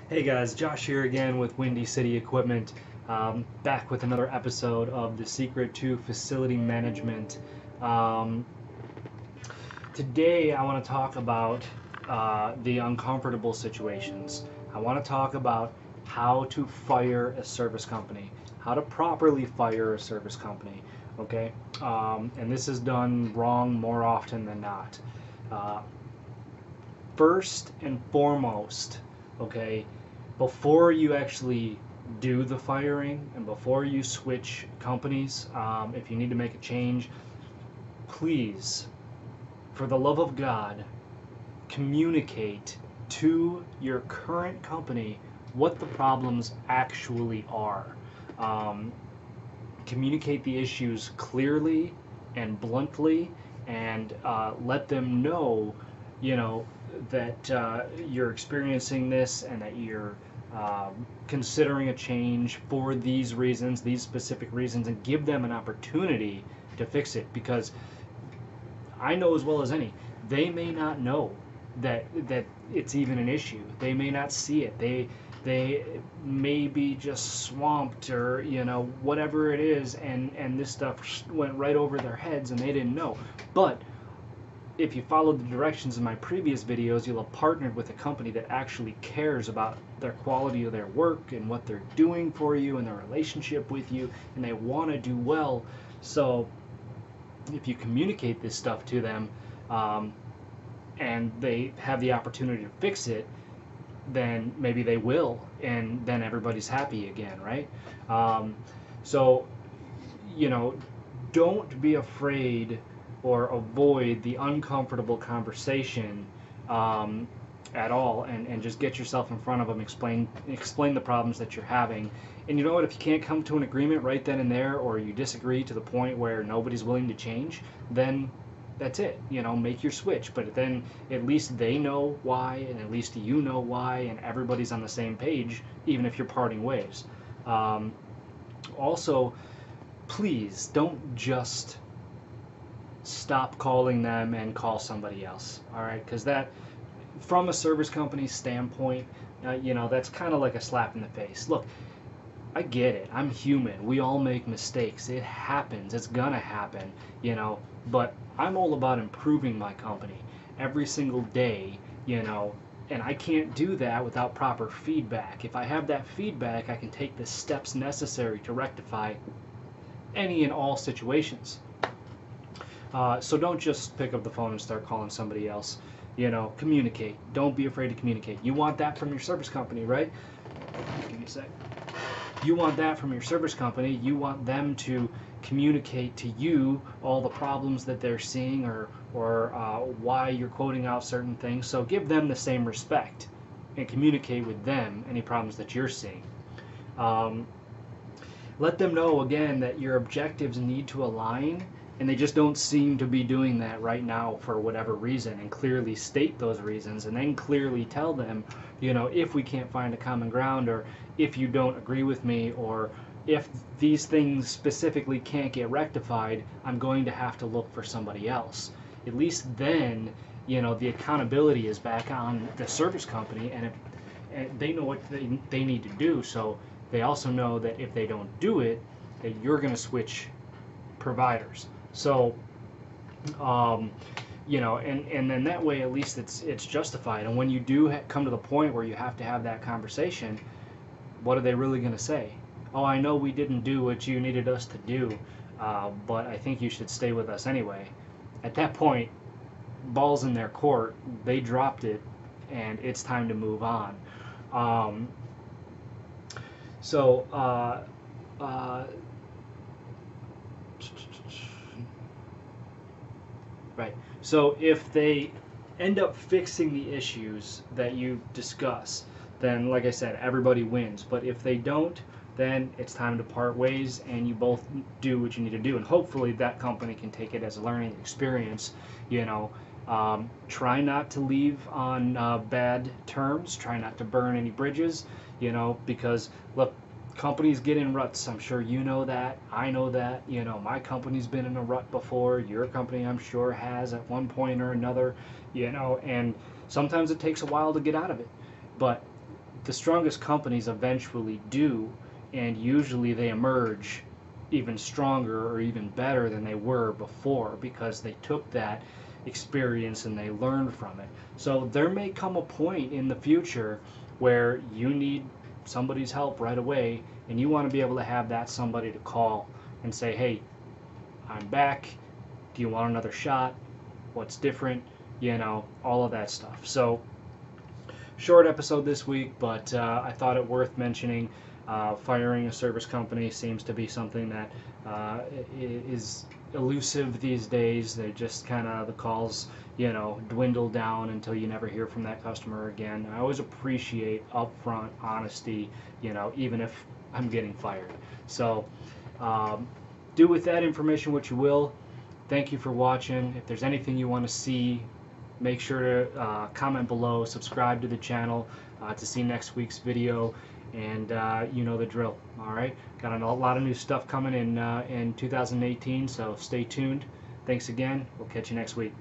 Hey guys, Josh here again with Windy City Equipment, back with another episode of The Secret to Facility Management. Um, Today I want to talk about the uncomfortable situations. I want to talk about how to fire a service company, how to properly fire a service company, okay? And this is done wrong more often than not. Uh, First and foremost, okay, before you actually do the firing and before you switch companies, if you need to make a change, please, for the love of God, communicate to your current company what the problems actually are. Um, Communicate the issues clearly and bluntly, and let them know, you know, that you're experiencing this and that you're considering a change for these reasons, these specific reasons, and give them an opportunity to fix it. Because I know as well as any, they may not know that it's even an issue. They may not see it. They may be just swamped, or whatever it is, and this stuff went right over their heads and they didn't know. But if you followed the directions in my previous videos, you'll have partnered with a company that actually cares about their quality of their work and what they're doing for you and their relationship with you, and they want to do well. So if you communicate this stuff to them, um, and they have the opportunity to fix it, then maybe they will, and then everybody's happy again, right? Um, so, you know, don't be afraid or avoid the uncomfortable conversation um, at all, and just get yourself in front of them, explain the problems that you're having. And you know what, if you can't come to an agreement right then and there, or you disagree to the point where nobody's willing to change, then that's it. Make your switch. But then at least they know why, and at least you know why, and everybody's on the same page, even if you're parting ways. um, Also, please don't just stop calling them and call somebody else. All right, because that, from a service company standpoint, that's kind of like a slap in the face. Look, I get it. I'm human. We all make mistakes. It happens. It's gonna happen, but I'm all about improving my company every single day, and I can't do that without proper feedback. If I have that feedback, I can take the steps necessary to rectify any and all situations. So don't just pick up the phone and start calling somebody else. Communicate. Don't be afraid to communicate. You want that from your service company, right? Give me a sec. You want that from your service company. You want them to communicate to you all the problems that they're seeing, or why you're quoting out certain things. So give them the same respect and communicate with them any problems that you're seeing. Um, Let them know again that your objectives need to align, and they just don't seem to be doing that right now for whatever reason, and clearly state those reasons, and then clearly tell them, if we can't find a common ground, or if you don't agree with me, or if these things specifically can't get rectified, I'm going to have to look for somebody else. At least then, the accountability is back on the service company, and they know what they need to do. So they also know that if they don't do it, that you're going to switch providers. So, and then that way at least it's justified. And when you do come to the point where you have to have that conversation, what are they really going to say? Oh, I know we didn't do what you needed us to do, but I think you should stay with us anyway. At that point, ball's in their court. They dropped it, and it's time to move on. Um, so, uh, right. So if they end up fixing the issues that you discuss, then, like I said, everybody wins. But if they don't, then it's time to part ways, and you both do what you need to do. And hopefully that company can take it as a learning experience. Try not to leave on bad terms. Try not to burn any bridges, because, look, companies get in ruts. I'm sure you know that. I know that. My company's been in a rut before. Your company, I'm sure, has at one point or another, and sometimes it takes a while to get out of it. But the strongest companies eventually do, and usually they emerge even stronger or even better than they were before, because they took that experience and they learned from it. So there may come a point in the future where you need somebody's help right away, and you want to be able to have that somebody to call and say, hey, I'm back, do you want another shot, what's different, all of that stuff. So short episode this week, but I thought it worth mentioning. Firing a service company seems to be something that is elusive these days. They just kind of, the calls, dwindle down until you never hear from that customer again. I always appreciate upfront honesty, even if I'm getting fired. So do with that information what you will. Thank you for watching. If there's anything you want to see, make sure to comment below, subscribe to the channel to see next week's video, and you know the drill. All right, got a lot of new stuff coming in 2018, so stay tuned. Thanks again. We'll catch you next week.